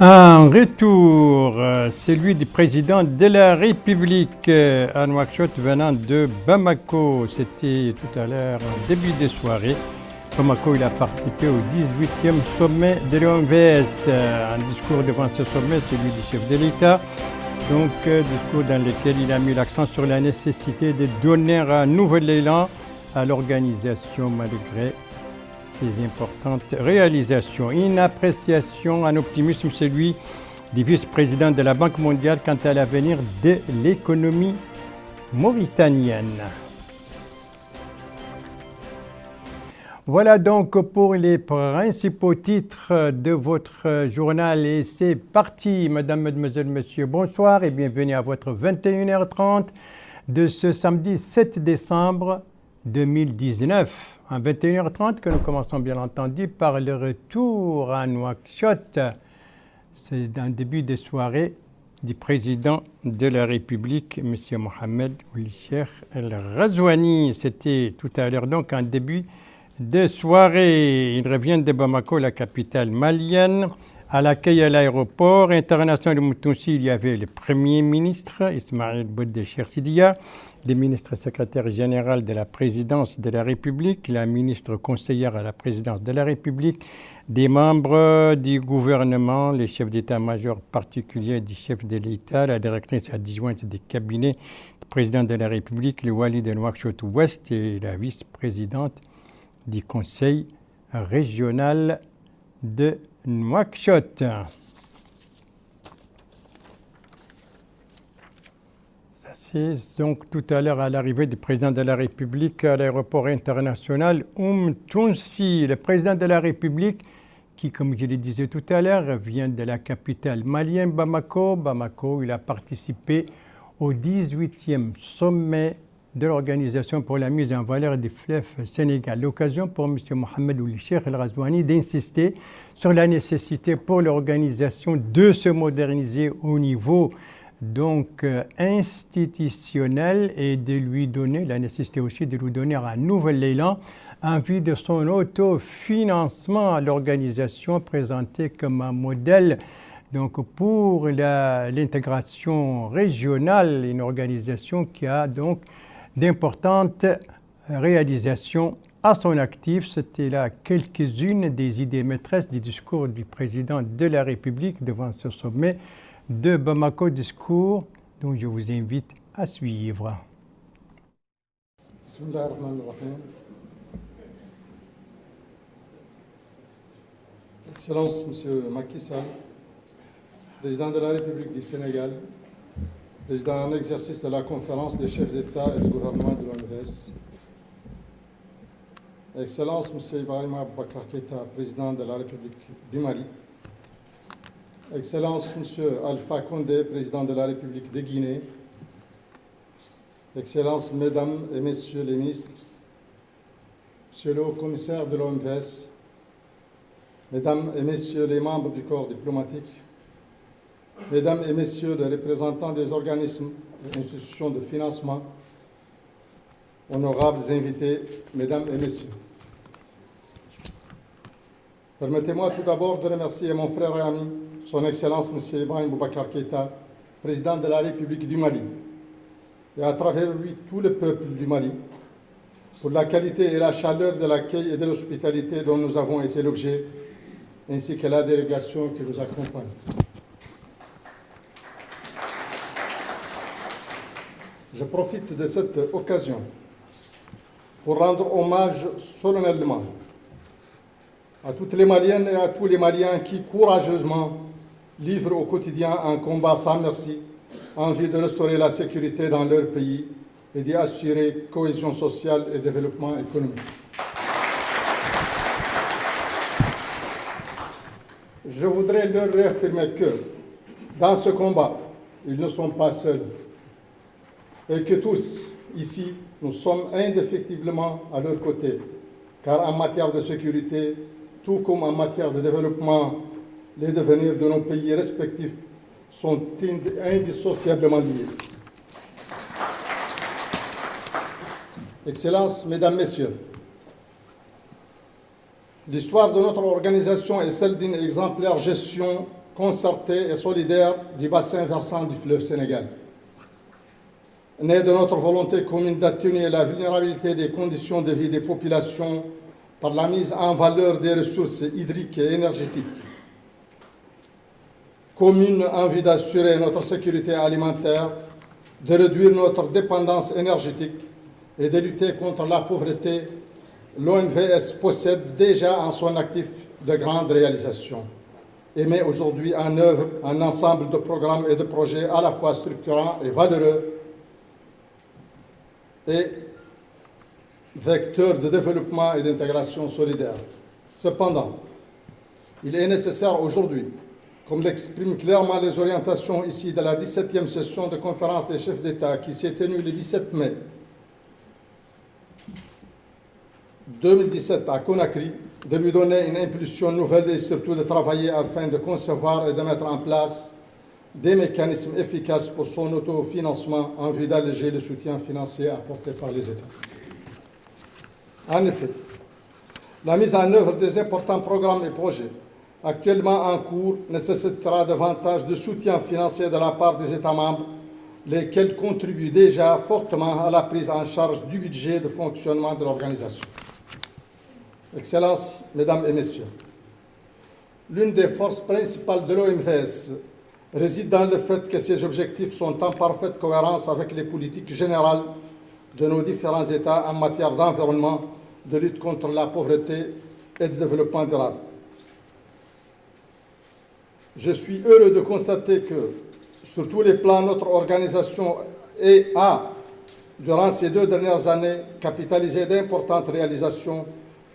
Un retour, celui du président de la République à Nouakchott venant de Bamako. C'était tout à l'heure, en début de soirée. Bamako, il a participé au 18e sommet de l'OMVS. Un discours devant ce sommet, celui du chef de l'État. Donc, discours dans lequel il a mis l'accent sur la nécessité de donner un nouvel élan à l'organisation malgré ces importantes réalisations. Une appréciation, un optimisme, celui du vice-président de la Banque mondiale quant à l'avenir de l'économie mauritanienne. Voilà donc pour les principaux titres de votre journal et c'est parti. Mesdames, Mesdemoiselles, Messieurs, bonsoir et bienvenue à votre 21h30 de ce samedi 7 décembre 2019. En 21h30 que nous commençons bien entendu par le retour à Nouakchott. C'est un début de soirée du président de la République, M. Mohamed Ould Cheikh El Ghazouani. C'était tout à l'heure donc un début de soirée. Il revient de Bamako, la capitale malienne. À l'accueil à l'aéroport international de Moutounsi, il y avait le Premier ministre, Ismaïl Boudé-Cheikh Sidiya, le ministre secrétaire général de la présidence de la République, la ministre conseillère à la présidence de la République, des membres du gouvernement, les chefs d'état-major particuliers du chef de l'État, la directrice adjointe du cabinet du président de la République, le wali de Nouakchott-Ouest et la vice-présidente du conseil régional de Nouakchott. C'est donc tout à l'heure à l'arrivée du président de la République à l'aéroport international Moutounsi. Le président de la République qui, comme je le disais tout à l'heure, vient de la capitale malienne Bamako. Bamako, il a participé au 18e sommet de l'Organisation pour la mise en valeur du fleuve Sénégal. L'occasion pour M. Mohamed Ould Cheikh El Ghazouani d'insister sur la nécessité pour l'organisation de se moderniser au niveau donc institutionnel et de lui donner, la nécessité aussi de lui donner un nouvel élan en vue de son autofinancement à l'organisation présentée comme un modèle donc pour l'intégration régionale, une organisation qui a donc d'importantes réalisations à son actif. C'était là quelques-unes des idées maîtresses du discours du président de la République devant ce sommet de Bamako, discours dont je vous invite à suivre. Excellence, Monsieur Macky Sall, président de la République du Sénégal, président en exercice de la conférence des chefs d'État et de gouvernement de l'OMVS, Excellence, M. Ibrahima Boubacar Keïta, président de la République du Mali, Excellence, M. Alpha Condé, président de la République de Guinée, Excellences, Mesdames et Messieurs les ministres, Monsieur le haut-commissaire de l'OMVS, Mesdames et Messieurs les membres du corps diplomatique, Mesdames et Messieurs les représentants des organismes et institutions de financement, honorables invités, Mesdames et Messieurs. Permettez-moi tout d'abord de remercier mon frère et ami, Son Excellence M. Ibrahima Boubacar Keïta, président de la République du Mali, et à travers lui tout le peuple du Mali, pour la qualité et la chaleur de l'accueil et de l'hospitalité dont nous avons été l'objet, ainsi que la délégation qui nous accompagne. Je profite de cette occasion pour rendre hommage solennellement à toutes les Maliennes et à tous les Maliens qui courageusement livrent au quotidien un combat sans merci en vue de restaurer la sécurité dans leur pays et d'y assurer cohésion sociale et développement économique. Je voudrais leur réaffirmer que dans ce combat, ils ne sont pas seuls et que tous, ici, nous sommes indéfectiblement à leur côté, car en matière de sécurité, tout comme en matière de développement, les devenirs de nos pays respectifs sont indissociablement liés. Excellences, Mesdames, Messieurs, l'histoire de notre organisation est celle d'une exemplaire gestion concertée et solidaire du bassin versant du fleuve Sénégal. Né de notre volonté commune d'atténuer la vulnérabilité des conditions de vie des populations par la mise en valeur des ressources hydriques et énergétiques. Commune en vue d'assurer notre sécurité alimentaire, de réduire notre dépendance énergétique et de lutter contre la pauvreté, l'OMVS possède déjà en son actif de grandes réalisations et met aujourd'hui en œuvre un ensemble de programmes et de projets à la fois structurants et valeureux et vecteurs de développement et d'intégration solidaire. Cependant, il est nécessaire aujourd'hui, comme l'expriment clairement les orientations ici de la 17e session de conférence des chefs d'État qui s'est tenue le 17 mai 2017 à Conakry, de lui donner une impulsion nouvelle et surtout de travailler afin de concevoir et de mettre en place des mécanismes efficaces pour son autofinancement en vue d'alléger le soutien financier apporté par les États. En effet, la mise en œuvre des importants programmes et projets actuellement en cours nécessitera davantage de soutien financier de la part des États membres, lesquels contribuent déjà fortement à la prise en charge du budget de fonctionnement de l'organisation. Excellences, Mesdames et Messieurs, l'une des forces principales de l'OMVS réside dans le fait que ses objectifs sont en parfaite cohérence avec les politiques générales de nos différents États en matière d'environnement, de lutte contre la pauvreté et de développement durable. Je suis heureux de constater que, sur tous les plans, notre organisation a, durant ces 2 dernières années, capitalisé d'importantes réalisations,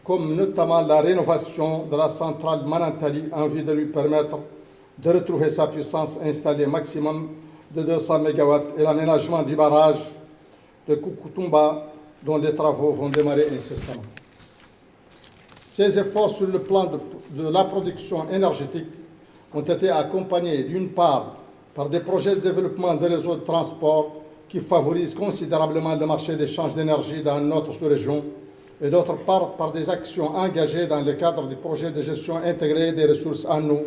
comme notamment la rénovation de la centrale Manantali en vue de lui permettre de retrouver sa puissance installée maximum de 200 MW et l'aménagement du barrage de Kukutumba, dont les travaux vont démarrer incessamment. Ces efforts sur le plan de la production énergétique ont été accompagnés d'une part par des projets de développement de réseaux de transport qui favorisent considérablement le marché d'échange d'énergie dans notre sous-région et d'autre part par des actions engagées dans le cadre du projet de gestion intégrée des ressources en eau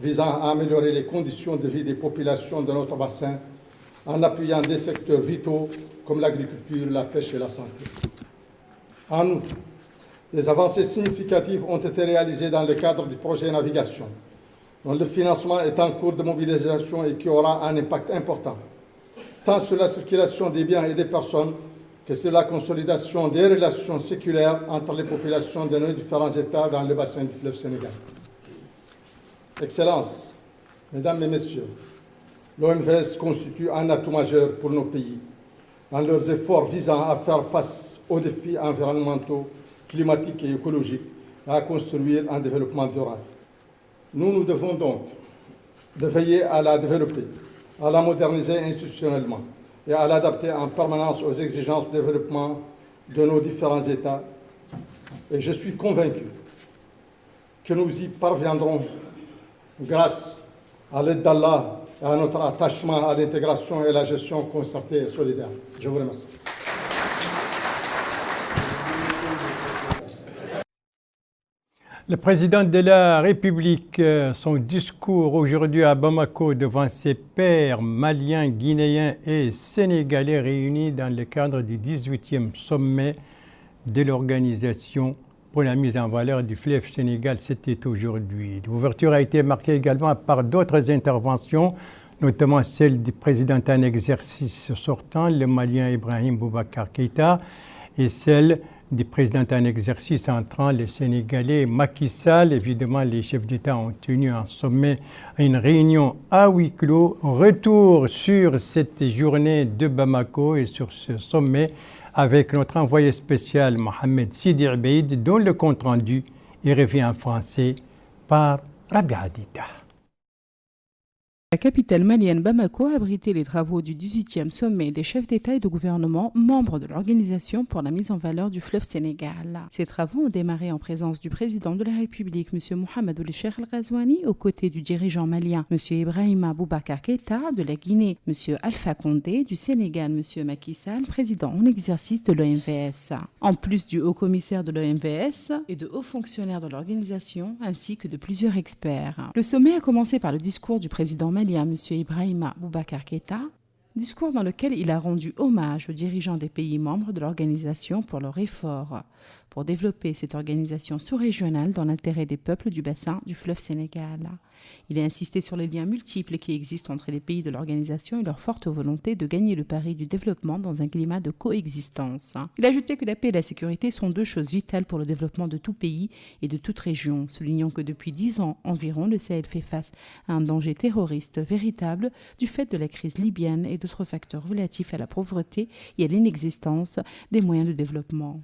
visant à améliorer les conditions de vie des populations de notre bassin en appuyant des secteurs vitaux comme l'agriculture, la pêche et la santé. En outre, des avancées significatives ont été réalisées dans le cadre du projet navigation, dont le financement est en cours de mobilisation et qui aura un impact important, tant sur la circulation des biens et des personnes que sur la consolidation des relations séculaires entre les populations de nos différents États dans le bassin du fleuve Sénégal. Excellences, Mesdames et Messieurs, l'OMVS constitue un atout majeur pour nos pays dans leurs efforts visant à faire face aux défis environnementaux, climatiques et écologiques et à construire un développement durable. Nous devons donc de veiller à la développer, à la moderniser institutionnellement et à l'adapter en permanence aux exigences de développement de nos différents États. Et je suis convaincu que nous y parviendrons grâce à l'aide d'Allah et à notre attachement à l'intégration et à la gestion concertée et solidaire. Je vous remercie. Le président de la République, son discours aujourd'hui à Bamako devant ses pairs maliens, guinéens et sénégalais réunis dans le cadre du 18e sommet de l'Organisation pour la mise en valeur du fleuve Sénégal, c'était aujourd'hui. L'ouverture a été marquée également par d'autres interventions, notamment celle du président en exercice sortant, le Malien Ibrahim Boubacar Keïta, et celle du président en exercice entrant, le Sénégalais Macky Sall. Évidemment, les chefs d'État ont tenu un sommet, une réunion à huis clos. Retour sur cette journée de Bamako et sur ce sommet avec notre envoyé spécial Mohamed Sidi Abeid, dont le compte-rendu est revu en français par Rabia Hadida. La capitale malienne Bamako a abrité les travaux du 18e sommet des chefs d'État et de gouvernement membres de l'Organisation pour la mise en valeur du fleuve Sénégal. Ces travaux ont démarré en présence du président de la République, M. Mohamed Ould Cheikh El Ghazouani, aux côtés du dirigeant malien, M. Ibrahima Boubacar Keïta, de la Guinée, M. Alpha Condé, du Sénégal, M. Macky Sall, président en exercice de l'OMVS. En plus du haut-commissaire de l'OMVS et de hauts fonctionnaires de l'organisation, ainsi que de plusieurs experts. Le sommet a commencé par le discours du président malien, M. Ibrahima Boubacar Keïta, discours dans lequel il a rendu hommage aux dirigeants des pays membres de l'organisation pour leur effort pour développer cette organisation sous-régionale dans l'intérêt des peuples du bassin du fleuve Sénégal. Il a insisté sur les liens multiples qui existent entre les pays de l'organisation et leur forte volonté de gagner le pari du développement dans un climat de coexistence. Il a ajouté que la paix et la sécurité sont deux choses vitales pour le développement de tout pays et de toute région, soulignant que depuis 10 ans environ, le Sahel fait face à un danger terroriste véritable du fait de la crise libyenne et d'autres facteurs relatifs à la pauvreté et à l'inexistence des moyens de développement.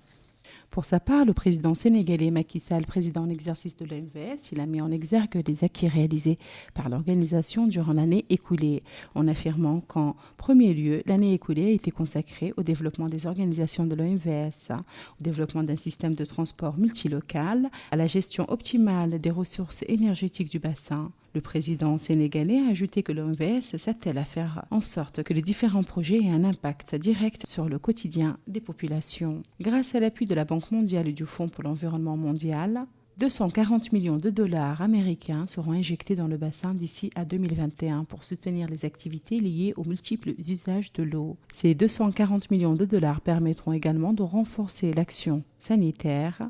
Pour sa part, le président sénégalais Macky Sall, président en exercice de l'OMVS, il a mis en exergue les acquis réalisés par l'organisation durant l'année écoulée, en affirmant qu'en premier lieu, l'année écoulée a été consacrée au développement des organisations de l'OMVS, au développement d'un système de transport multilocal, à la gestion optimale des ressources énergétiques du bassin. Le président sénégalais a ajouté que l'OMVS s'attelle à faire en sorte que les différents projets aient un impact direct sur le quotidien des populations. Grâce à l'appui de la Banque mondiale et du Fonds pour l'environnement mondial, 240 millions de dollars américains seront injectés dans le bassin d'ici à 2021 pour soutenir les activités liées aux multiples usages de l'eau. Ces 240 millions de dollars permettront également de renforcer l'action sanitaire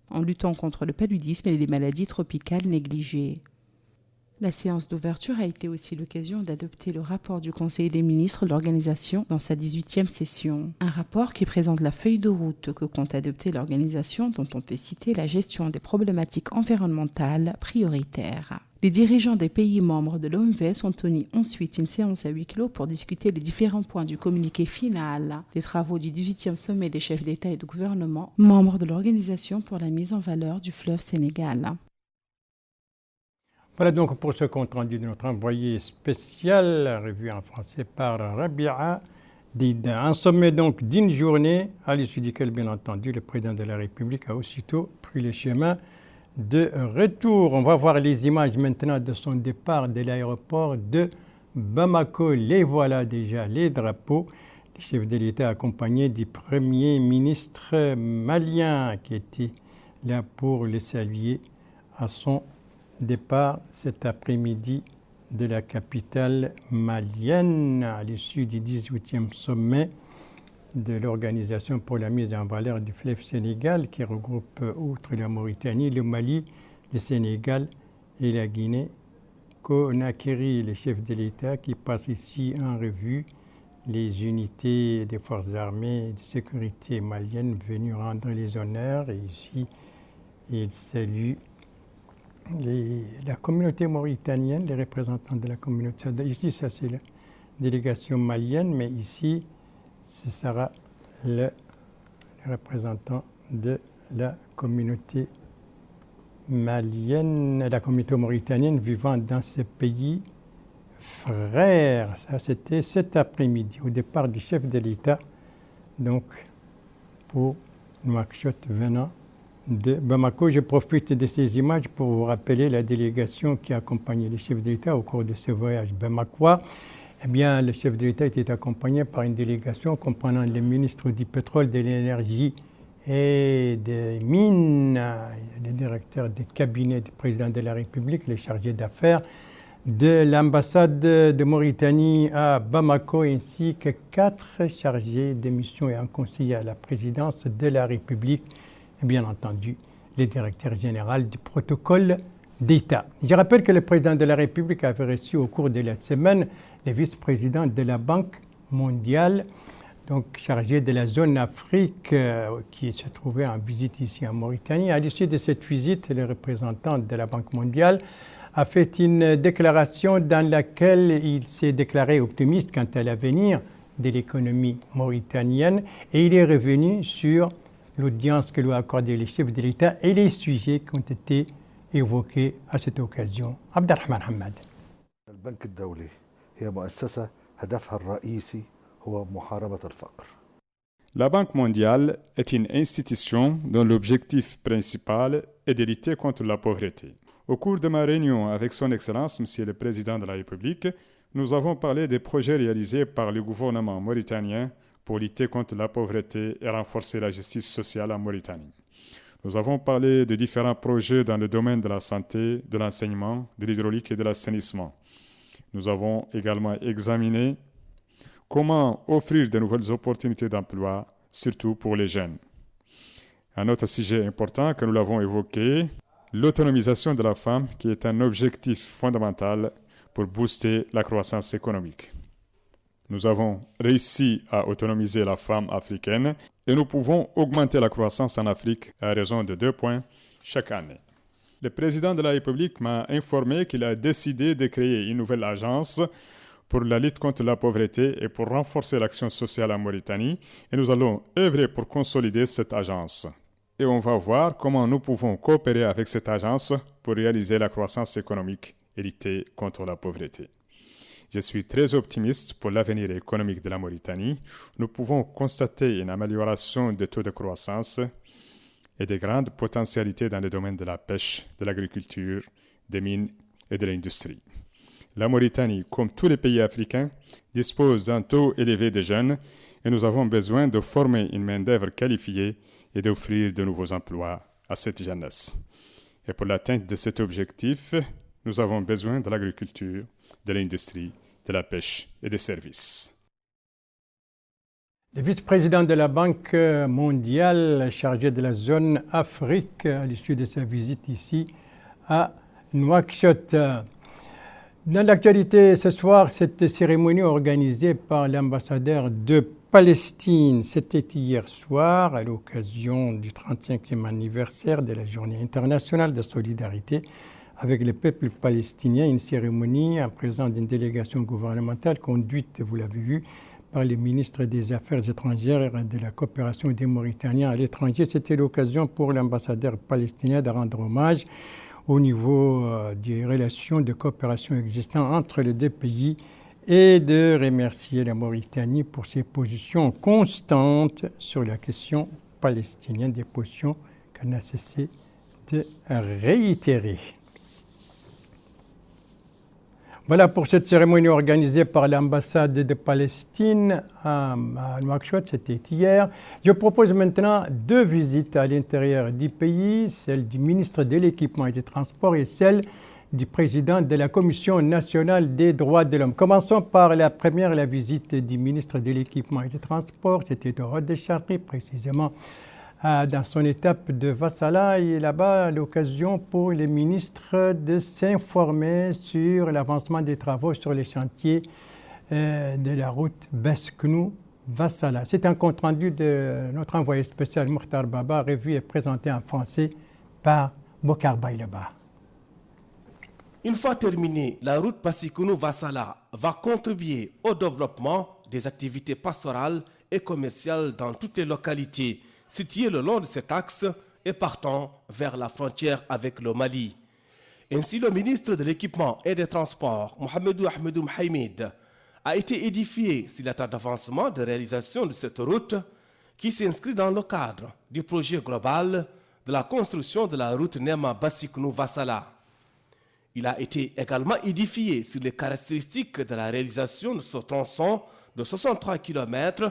en luttant contre le paludisme et les maladies tropicales négligées. La séance d'ouverture a été aussi l'occasion d'adopter le rapport du Conseil des ministres de l'organisation dans sa 18e session. Un rapport qui présente la feuille de route que compte adopter l'organisation, dont on peut citer la gestion des problématiques environnementales prioritaires. Les dirigeants des pays membres de l'OMVS ont tenu ensuite une séance à huis clos pour discuter les différents points du communiqué final des travaux du 18e sommet des chefs d'État et de gouvernement membres de l'Organisation pour la mise en valeur du fleuve Sénégal. Voilà donc pour ce compte rendu de notre envoyé spécial, revu en français par Rabia Dida. Un sommet donc d'une journée, à l'issue duquel, bien entendu, le président de la République a aussitôt pris le chemin de retour. On va voir les images maintenant de son départ de l'aéroport de Bamako. Les voilà déjà, les drapeaux. Le chef de l'État accompagné du Premier ministre malien qui était là pour le saluer à son départ cet après-midi de la capitale malienne à l'issue du 18e sommet de l'Organisation pour la mise en valeur du fleuve Sénégal qui regroupe outre la Mauritanie, le Mali, le Sénégal et la Guinée-Conakry. Les chefs de l'État qui passent ici en revue les unités des forces armées et de sécurité maliennes venues rendre les honneurs et ici ils saluent la communauté mauritanienne, les représentants de la communauté. Ici, ça c'est la délégation malienne, mais ici, ce sera le représentant de la communauté malienne, la communauté mauritanienne vivant dans ce pays frère. Ça, c'était cet après-midi, au départ du chef de l'État, donc pour Nouakchott venant de Bamako. Je profite de ces images pour vous rappeler la délégation qui a accompagné le chef de l'État au cours de ce voyage bamakois. Eh bien, le chef de l'État était accompagné par une délégation comprenant les ministres du pétrole, de l'énergie et des mines, les directeurs des cabinets du président de la République, les chargés d'affaires de l'ambassade de Mauritanie à Bamako, ainsi que 4 chargés de mission et un conseiller à la présidence de la République, et bien entendu le directeur général du protocole d'État. Je rappelle que le président de la République avait reçu au cours de la semaine le vice-président de la Banque mondiale, donc chargé de la zone Afrique, qui se trouvait en visite ici en Mauritanie. À l'issue de cette visite, le représentant de la Banque mondiale a fait une déclaration dans laquelle il s'est déclaré optimiste quant à l'avenir de l'économie mauritanienne et il est revenu sur l'audience que lui a accordée les chefs de l'État et les sujets qui ont été évoqués à cette occasion. Abdelrahman Hamad. البنك الدولي هي مؤسسة هدفها الرئيسي هو محاربة الفقر. La Banque mondiale est une institution dont l'objectif principal est de lutter contre la pauvreté. Au cours de ma réunion avec Son Excellence, Monsieur le Président de la République, nous avons parlé des projets réalisés par le gouvernement mauritanien pour lutter contre la pauvreté et renforcer la justice sociale en Mauritanie. Nous avons parlé de différents projets dans le domaine de la santé, de l'enseignement, de l'hydraulique et de l'assainissement. Nous avons également examiné comment offrir de nouvelles opportunités d'emploi, surtout pour les jeunes. Un autre sujet important que nous l'avons évoqué, l'autonomisation de la femme, qui est un objectif fondamental pour booster la croissance économique. Nous avons réussi à autonomiser la femme africaine et nous pouvons augmenter la croissance en Afrique à raison de 2 points chaque année. Le président de la République m'a informé qu'il a décidé de créer une nouvelle agence pour la lutte contre la pauvreté et pour renforcer l'action sociale en Mauritanie, et nous allons œuvrer pour consolider cette agence. Et on va voir comment nous pouvons coopérer avec cette agence pour réaliser la croissance économique et lutter contre la pauvreté. Je suis très optimiste pour l'avenir économique de la Mauritanie. Nous pouvons constater une amélioration des taux de croissance et de grandes potentialités dans le domaine de la pêche, de l'agriculture, des mines et de l'industrie. La Mauritanie, comme tous les pays africains, dispose d'un taux élevé de jeunes et nous avons besoin de former une main-d'œuvre qualifiée et d'offrir de nouveaux emplois à cette jeunesse. Et pour l'atteinte de cet objectif, nous avons besoin de l'agriculture, de l'industrie, de la pêche et des services. Le vice-président de la Banque mondiale chargé de la zone Afrique à l'issue de sa visite ici à Nouakchott. Dans l'actualité ce soir, cette cérémonie organisée par l'ambassadeur de Palestine, c'était hier soir à l'occasion du 35e anniversaire de la Journée internationale de solidarité avec le peuple palestinien, une cérémonie en présence d'une délégation gouvernementale conduite, vous l'avez vu, par le ministre des Affaires étrangères et de la coopération des Mauritaniens à l'étranger. C'était l'occasion pour l'ambassadeur palestinien de rendre hommage au niveau des relations de coopération existantes entre les deux pays et de remercier la Mauritanie pour ses positions constantes sur la question palestinienne, des positions qu'elle n'a cessé de réitérer. Voilà pour cette cérémonie organisée par l'ambassade de Palestine à Nouakchott, c'était hier. Je propose maintenant 2 visites à l'intérieur du pays, celle du ministre de l'Équipement et des Transports et celle du président de la Commission nationale des droits de l'homme. Commençons par la première, la visite du ministre de l'Équipement et des Transports, c'était au Rod-de-Charri, précisément dans son étape de Vassala, et là-bas l'occasion pour les ministres de s'informer sur l'avancement des travaux sur les chantiers de la route Besknou-Vassala. C'est un compte-rendu de notre envoyé spécial Mokhtar Baba, revu et présenté en français par Bokar Baylaba. Une fois terminée, la route Basikounou-Vassala va contribuer au développement des activités pastorales et commerciales dans toutes les localités situées le long de cet axe et partant vers la frontière avec le Mali. Ainsi, le ministre de l'Équipement et des Transports, Mohamedou Ahmedou Mhaïmid, a été édifié sur l'état d'avancement de réalisation de cette route qui s'inscrit dans le cadre du projet global de la construction de la route Nema-Basikounou-Vassala. Il a été également édifié sur les caractéristiques de la réalisation de ce tronçon de 63 km,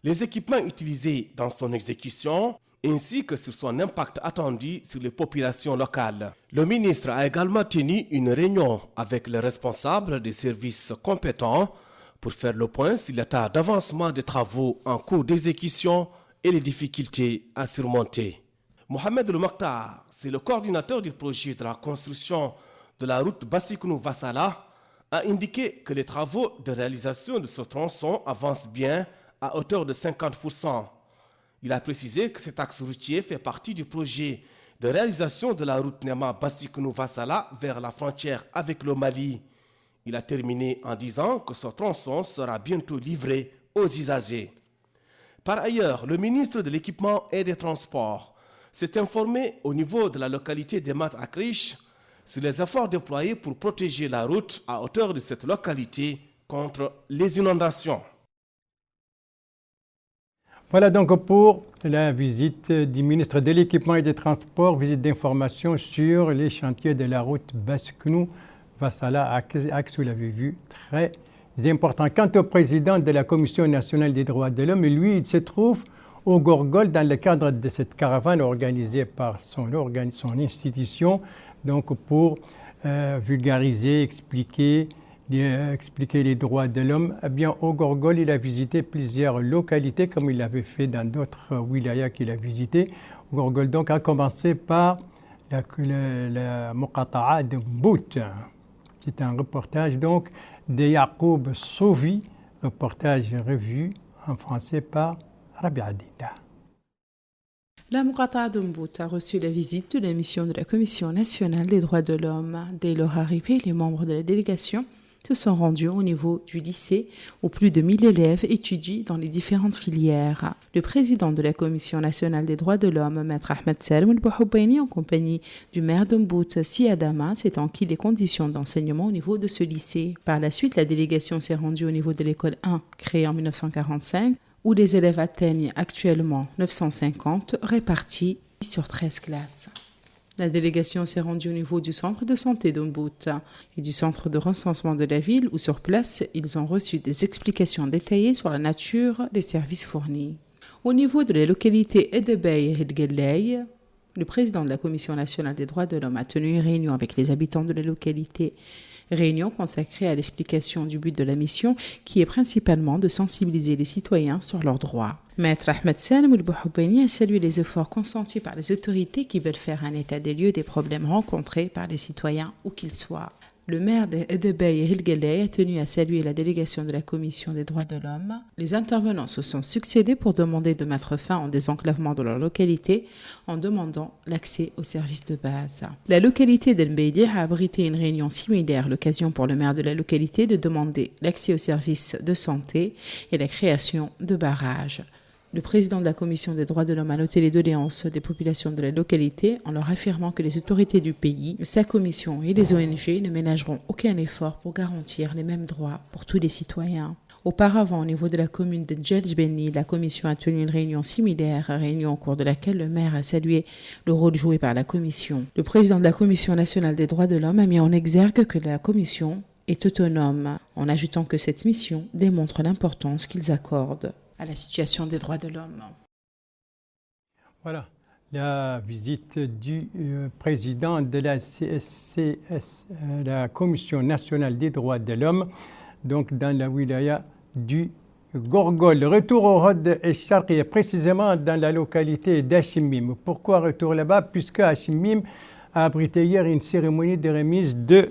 les équipements utilisés dans son exécution, ainsi que sur son impact attendu sur les populations locales. Le ministre a également tenu une réunion avec les responsables des services compétents pour faire le point sur l'état d'avancement des travaux en cours d'exécution et les difficultés à surmonter. Mohamed El Mokhtar, c'est le coordinateur du projet de la construction de la route Basikounou-Vassala, a indiqué que les travaux de réalisation de ce tronçon avancent bien à hauteur de 50%. Il a précisé que cet axe routier fait partie du projet de réalisation de la route Nema-Basikounou-Vassala vers la frontière avec le Mali. Il a terminé en disant que ce tronçon sera bientôt livré aux usagers. Par ailleurs, le ministre de l'Équipement et des Transports s'est informé au niveau de la localité d'Emat Akrish sur les efforts déployés pour protéger la route à hauteur de cette localité contre les inondations. Voilà donc pour la visite du ministre de l'Équipement et des Transports, visite d'information sur les chantiers de la route Basse-Knou-Vassala, axe, vous l'avez vu, très important. Quant au président de la Commission nationale des droits de l'homme, lui, il se trouve au Gorgol dans le cadre de cette caravane organisée par son institution, donc pour vulgariser, expliquer les droits de l'homme. Eh bien, au Gorgol, il a visité plusieurs localités, comme il l'avait fait dans d'autres wilayas qu'il a visité. Au Gorgol, donc, a commencé par la Muqata'a de Mbout. C'est un reportage donc de Yacoub Souvi, reportage revu en français par Rabia Dida. La Muqata'a de Mbout a reçu la visite de la mission de la Commission nationale des droits de l'homme. Dès leur arrivée, les membres de la délégation se sont rendus au niveau du lycée où plus de 1000 élèves étudient dans les différentes filières. Le président de la Commission nationale des droits de l'homme, Maître Ahmed Salem El-Bouhoubaini, en compagnie du maire de Mbout, Si Adama, s'est enquis des conditions d'enseignement au niveau de ce lycée. Par la suite, la délégation s'est rendue au niveau de l'école 1, créée en 1945, où les élèves atteignent actuellement 950, répartis sur 13 classes. La délégation s'est rendue au niveau du centre de santé de Mbout et du centre de recensement de la ville où sur place, ils ont reçu des explications détaillées sur la nature des services fournis. Au niveau de la localité Edebey et Hedgeley, le président de la Commission nationale des droits de l'homme a tenu une réunion avec les habitants de la localité. Réunion consacrée à l'explication du but de la mission qui est principalement de sensibiliser les citoyens sur leurs droits. Maître Ahmed Salem El-Bouhoubaini a salué les efforts consentis par les autorités qui veulent faire un état des lieux des problèmes rencontrés par les citoyens où qu'ils soient. Le maire d'Edebey et Hilgeley a tenu à saluer la délégation de la Commission des droits de l'homme. Les intervenants se sont succédés pour demander de mettre fin au désenclavement de leur localité en demandant l'accès aux services de base. La localité d'El-Mbeidi a abrité une réunion similaire, l'occasion pour le maire de la localité de demander l'accès aux services de santé et la création de barrages. Le président de la Commission des droits de l'homme a noté les doléances des populations de la localité en leur affirmant que les autorités du pays, sa commission et les ONG ne ménageront aucun effort pour garantir les mêmes droits pour tous les citoyens. Auparavant, au niveau de la commune de Djeldjbeni, la commission a tenu une réunion similaire, réunion au cours de laquelle le maire a salué le rôle joué par la commission. Le président de la Commission nationale des droits de l'homme a mis en exergue que la commission est autonome, en ajoutant que cette mission démontre l'importance qu'ils accordent à la situation des droits de l'homme. Voilà, la visite du président de la CSCS, la Commission nationale des droits de l'homme, donc dans la wilaya du Gorgol. Retour au Rod el-Sharqiya, précisément dans la localité d'Hachimim. Pourquoi retour là-bas? Puisque Hachimim a abrité hier une cérémonie de remise de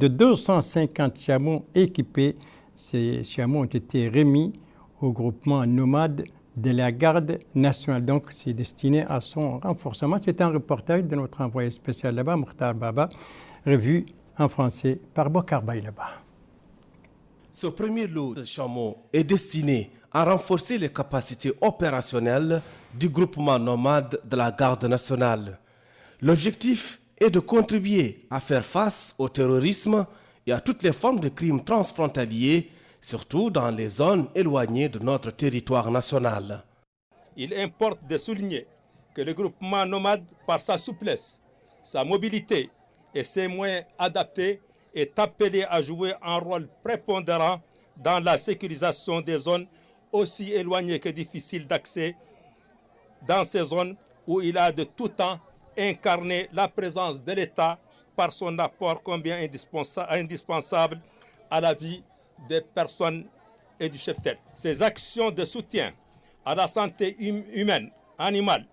250 chameaux équipés. Ces chameaux ont été remis au groupement nomade de la garde nationale. Donc, c'est destiné à son renforcement. C'est un reportage de notre envoyé spécial là-bas, Mokhtar Baba, revu en français par Bokar Bay là-bas. Ce premier lot de chameaux est destiné à renforcer les capacités opérationnelles du groupement nomade de la garde nationale. L'objectif est de contribuer à faire face au terrorisme et à toutes les formes de crimes transfrontaliers, surtout dans les zones éloignées de notre territoire national. Il importe de souligner que le groupement nomade, par sa souplesse, sa mobilité et ses moyens adaptés, est appelé à jouer un rôle prépondérant dans la sécurisation des zones aussi éloignées que difficiles d'accès, dans ces zones où il a de tout temps incarné la présence de l'État par son apport combien indispensable à la vie des personnes et du cheptel. Ces actions de soutien à la santé humaine, animale,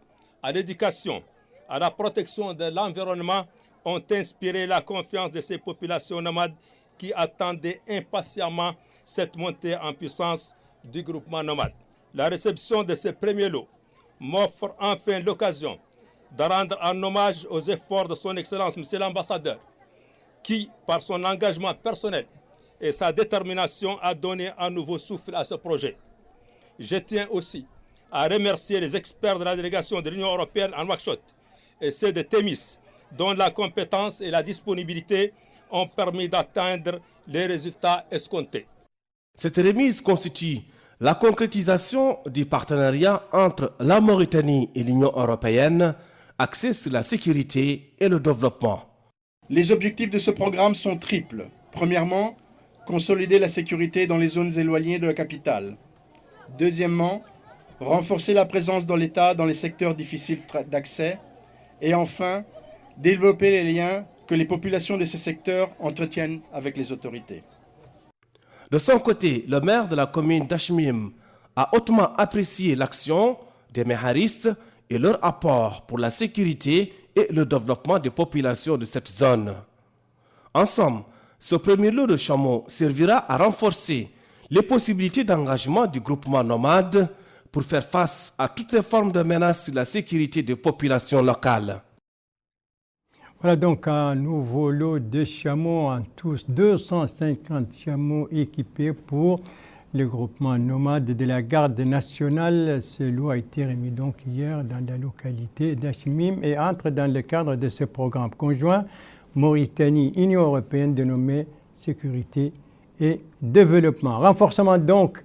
à l'éducation, à la protection de l'environnement ont inspiré la confiance de ces populations nomades qui attendaient impatiemment cette montée en puissance du groupement nomade. La réception de ces premiers lots m'offre enfin l'occasion de rendre un hommage aux efforts de son Excellence, Monsieur l'Ambassadeur, qui, par son engagement personnel et sa détermination, a donné un nouveau souffle à ce projet. Je tiens aussi à remercier les experts de la délégation de l'Union européenne en Nouakchott et ceux de Témis dont la compétence et la disponibilité ont permis d'atteindre les résultats escomptés. Cette remise constitue la concrétisation du partenariat entre la Mauritanie et l'Union européenne, axé sur la sécurité et le développement. Les objectifs de ce programme sont triples. Premièrement, consolider la sécurité dans les zones éloignées de la capitale. Deuxièmement, renforcer la présence dans l'État dans les secteurs difficiles d'accès. Et enfin, développer les liens que les populations de ces secteurs entretiennent avec les autorités. De son côté, le maire de la commune d'Achmim a hautement apprécié l'action des méharistes et leur apport pour la sécurité et le développement des populations de cette zone. En somme, ce premier lot de chameaux servira à renforcer les possibilités d'engagement du groupement nomade pour faire face à toutes les formes de menaces sur la sécurité des populations locales. Voilà donc un nouveau lot de chameaux, en tous 250 chameaux équipés pour le groupement nomade de la garde nationale. Ce lot a été remis donc hier dans la localité d'Achmim et entre dans le cadre de ce programme conjoint Mauritanie-Union européenne dénommé Sécurité et Développement. Renforcement donc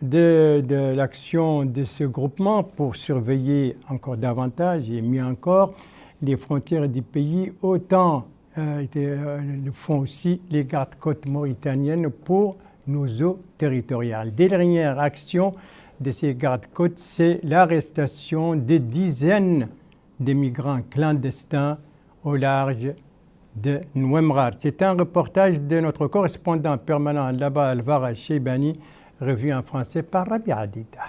de l'action de ce groupement pour surveiller encore davantage et mieux encore les frontières du pays, autant le font aussi les gardes-côtes mauritaniennes pour nos eaux territoriales. Dernière action de ces gardes-côtes, c'est l'arrestation de dizaines de migrants clandestins au large de Nouemrar. C'est un reportage de notre correspondant permanent là-bas, Alvara Cheibani, revu en français par Rabia Adida.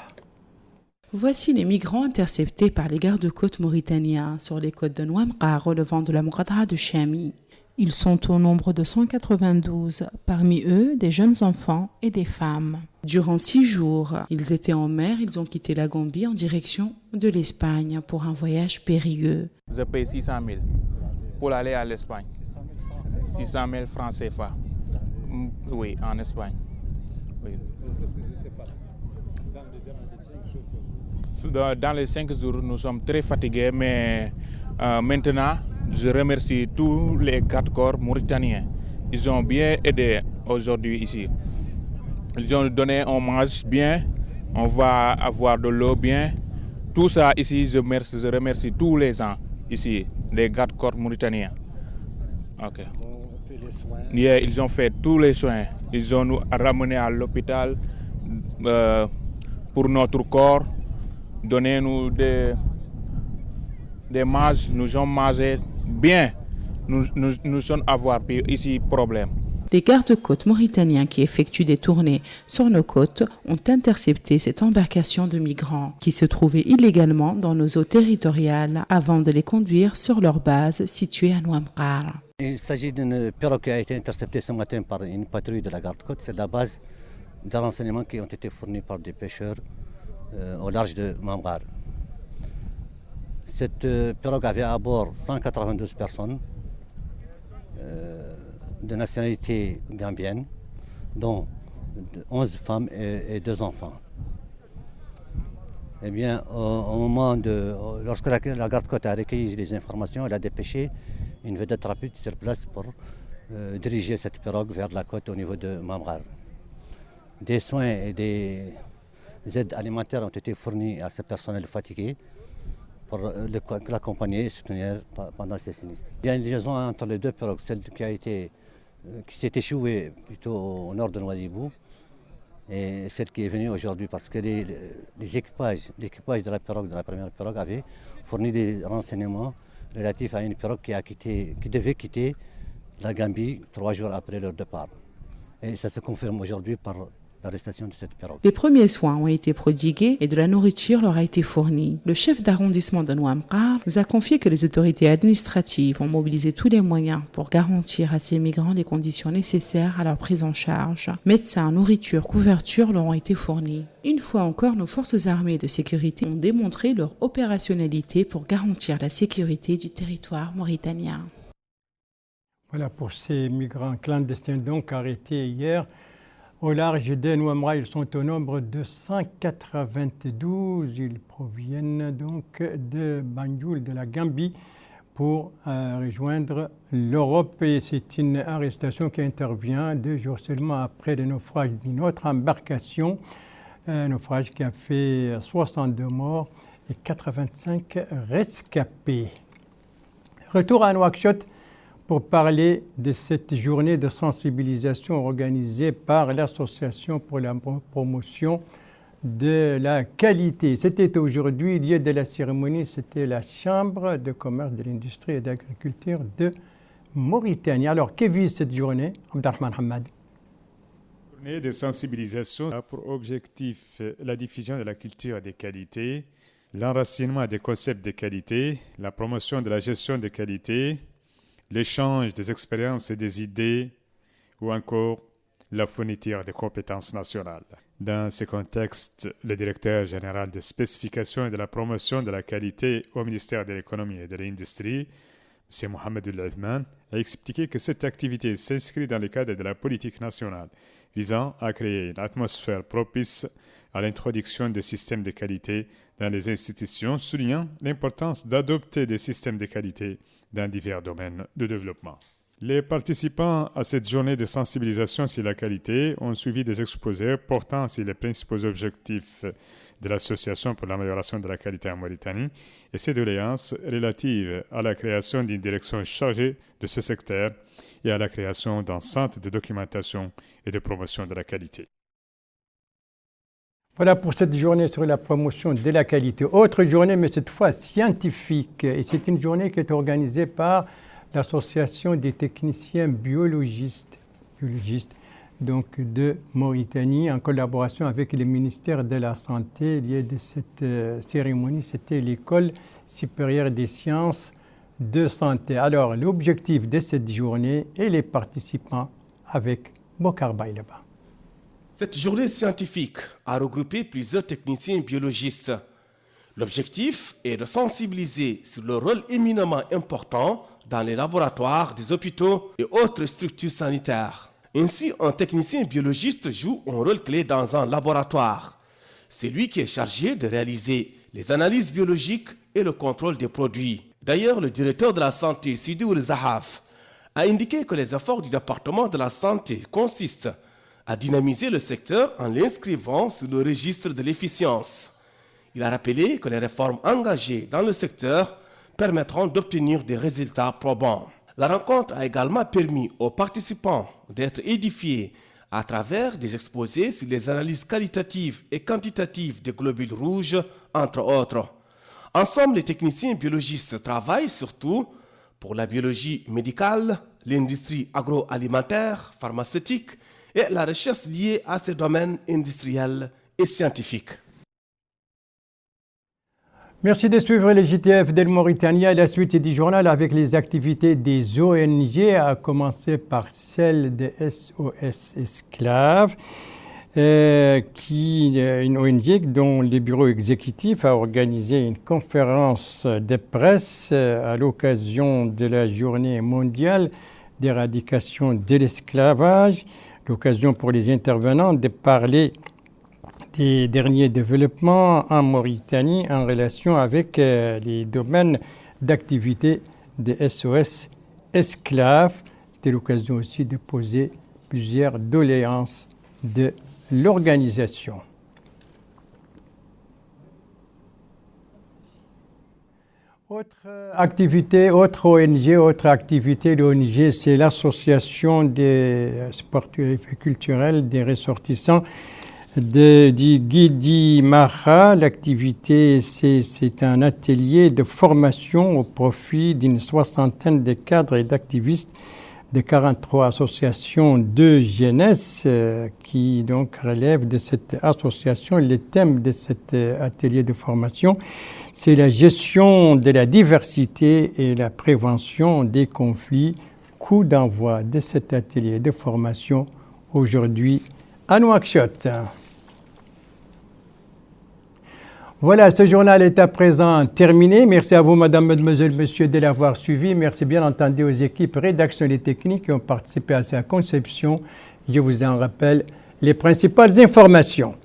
Voici les migrants interceptés par les gardes-côtes mauritaniens sur les côtes de Nouemrar relevant de la Mouradha de Chami. Ils sont au nombre de 192, parmi eux des jeunes enfants et des femmes. Durant 6 jours, ils étaient en mer, ils ont quitté la Gambie en direction de l'Espagne pour un voyage périlleux. Je paye 600 000 pour aller à l'Espagne. 600 000 francs CFA. Oui, en Espagne. Oui. Dans les 5 jours, nous sommes très fatigués, mais maintenant, je remercie tous les gardes-corps mauritaniens. Ils ont bien aidé aujourd'hui ici. Ils ont donné un mange bien, on va avoir de l'eau bien. Tout ça ici, je remercie tous les gens ici, les gardes-corps mauritaniens. Okay. Ils ont fait tous les soins. Ils ont nous ramenés à l'hôpital pour notre corps. Donnez-nous des manges, nous avons mangé bien, nous sommes avoir ici problème. Les gardes-côtes mauritaniens qui effectuent des tournées sur nos côtes ont intercepté cette embarcation de migrants qui se trouvaient illégalement dans nos eaux territoriales avant de les conduire sur leur base située à Nouemrar. Il s'agit d'une pirogue qui a été interceptée ce matin par une patrouille de la garde-côte. C'est la base des renseignements qui ont été fournis par des pêcheurs au large de Nouemrar. Cette pirogue avait à bord 192 personnes de nationalité gambienne, dont 11 femmes et 2 enfants. Eh bien, lorsque la garde-côte a recueilli les informations, elle a dépêché une vedette rapide sur place pour diriger cette pirogue vers la côte au niveau de Nouemrar. Des soins et des aides alimentaires ont été fournis à ce personnel fatigué pour l'accompagner et soutenir pendant ces sinistres. Il y a une liaison entre les 2 pirogues, celle qui s'est échouée plutôt au nord de Nouadhibou et celle qui est venue aujourd'hui parce que l'équipage de la première pirogue avait fourni des renseignements relatifs à une pirogue qui devait quitter la Gambie 3 jours après leur départ. Et ça se confirme aujourd'hui par l'arrestation de cette pirogue. Les premiers soins ont été prodigués et de la nourriture leur a été fournie. Le chef d'arrondissement de Nouemrar nous a confié que les autorités administratives ont mobilisé tous les moyens pour garantir à ces migrants les conditions nécessaires à leur prise en charge. Médecins, nourriture, couverture leur ont été fournis. Une fois encore, nos forces armées de sécurité ont démontré leur opérationnalité pour garantir la sécurité du territoire mauritanien. Voilà pour ces migrants clandestins donc arrêtés hier. Au large de Nouemrar, ils sont au nombre de 192. Ils proviennent donc de Banjul, de la Gambie, pour rejoindre l'Europe. Et c'est une arrestation qui intervient 2 jours seulement après le naufrage d'une autre embarcation, un naufrage qui a fait 62 morts et 85 rescapés. Retour à Nouakchott pour parler de cette journée de sensibilisation organisée par l'Association pour la promotion de la qualité. C'était aujourd'hui, lieu de la cérémonie, c'était la Chambre de commerce, de l'industrie et d'agriculture de Mauritanie. Alors, que vise cette journée, Abdelrahman Hamad? Journée de sensibilisation a pour objectif la diffusion de la culture des qualités, l'enracinement des concepts de qualité, la promotion de la gestion des qualités, l'échange des expériences et des idées, ou encore la fourniture des compétences nationales. Dans ce contexte, le directeur général de spécification et de la promotion de la qualité au ministère de l'économie et de l'industrie, M. Mohamed Ould-Athman, a expliqué que cette activité s'inscrit dans le cadre de la politique nationale visant à créer une atmosphère propice à l'introduction de systèmes de qualité dans les institutions, soulignant l'importance d'adopter des systèmes de qualité dans divers domaines de développement. Les participants à cette journée de sensibilisation sur la qualité ont suivi des exposés portant sur les principaux objectifs de l'Association pour l'amélioration de la qualité en Mauritanie et ses doléances relatives à la création d'une direction chargée de ce secteur et à la création d'un centre de documentation et de promotion de la qualité. Voilà pour cette journée sur la promotion de la qualité. Autre journée, mais cette fois scientifique. Et c'est une journée qui est organisée par l'Association des techniciens biologistes donc de Mauritanie, en collaboration avec le ministère de la Santé. Lieu de cette cérémonie, c'était l'École supérieure des sciences de santé. Alors, l'objectif de cette journée et les participants avec Bokar Baïleba. Cette journée scientifique a regroupé plusieurs techniciens biologistes. L'objectif est de sensibiliser sur le rôle éminemment important dans les laboratoires des hôpitaux et autres structures sanitaires. Ainsi, un technicien biologiste joue un rôle clé dans un laboratoire. C'est lui qui est chargé de réaliser les analyses biologiques et le contrôle des produits. D'ailleurs, le directeur de la santé, Sidi Ould Zahaf, a indiqué que les efforts du département de la santé consistent à dynamiser le secteur en l'inscrivant sur le registre de l'efficience. Il a rappelé que les réformes engagées dans le secteur permettront d'obtenir des résultats probants. La rencontre a également permis aux participants d'être édifiés à travers des exposés sur les analyses qualitatives et quantitatives des globules rouges, entre autres. Ensemble, les techniciens biologistes travaillent surtout pour la biologie médicale, l'industrie agroalimentaire, pharmaceutique et la recherche liée à ces domaines industriels et scientifiques. Merci de suivre les JTF de Mauritanie à la suite du journal avec les activités des ONG, à commencer par celle de SOS Esclaves, une ONG dont le bureau exécutif a organisé une conférence de presse à l'occasion de la journée mondiale d'éradication de l'esclavage. L'occasion pour les intervenants de parler des derniers développements en Mauritanie en relation avec les domaines d'activité de SOS Esclaves. C'était l'occasion aussi de poser plusieurs doléances de l'organisation. Autre activité, l'ONG, c'est l'association des sportifs et culturels des ressortissants du Guidi Maha. L'activité, c'est un atelier de formation au profit d'une soixantaine de cadres et d'activistes de 43 associations de jeunesse qui donc relèvent de cette association. Le thème de cet atelier de formation, c'est la gestion de la diversité et la prévention des conflits. Coup d'envoi de cet atelier de formation aujourd'hui à Nouakchott. Voilà, ce journal est à présent terminé. Merci à vous, madame, mademoiselle, monsieur, de l'avoir suivi. Merci bien entendu aux équipes rédaction et techniques qui ont participé à sa conception. Je vous en rappelle les principales informations.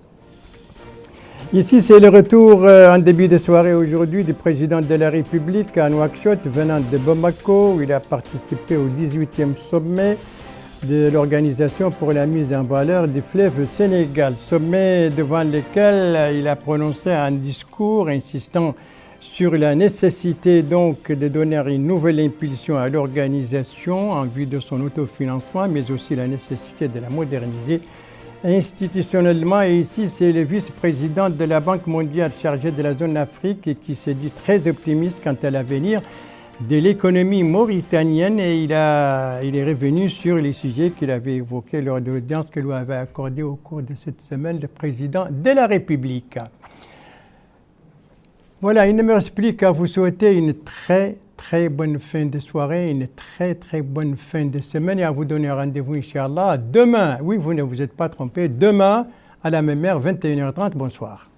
Ici, c'est le retour en début de soirée aujourd'hui du président de la République à Nouakchott, venant de Bamako. Il a participé au 18e sommet de l'Organisation pour la mise en valeur du fleuve Sénégal, sommet devant lequel il a prononcé un discours insistant sur la nécessité donc de donner une nouvelle impulsion à l'organisation en vue de son autofinancement, mais aussi la nécessité de la moderniser institutionnellement. Et ici, c'est le vice-président de la Banque mondiale chargé de la zone Afrique qui s'est dit très optimiste quant à l'avenir de l'économie mauritanienne, et il est revenu sur les sujets qu'il avait évoqués lors de l'audience que lui avait accordée au cours de cette semaine le président de la République. Voilà, il ne me reste plus qu'à vous souhaiter une très bonne fin de soirée, une très bonne fin de semaine, et à vous donner rendez-vous, Inch'Allah, demain. Oui, vous ne vous êtes pas trompé, demain à la même heure, 21h30. Bonsoir.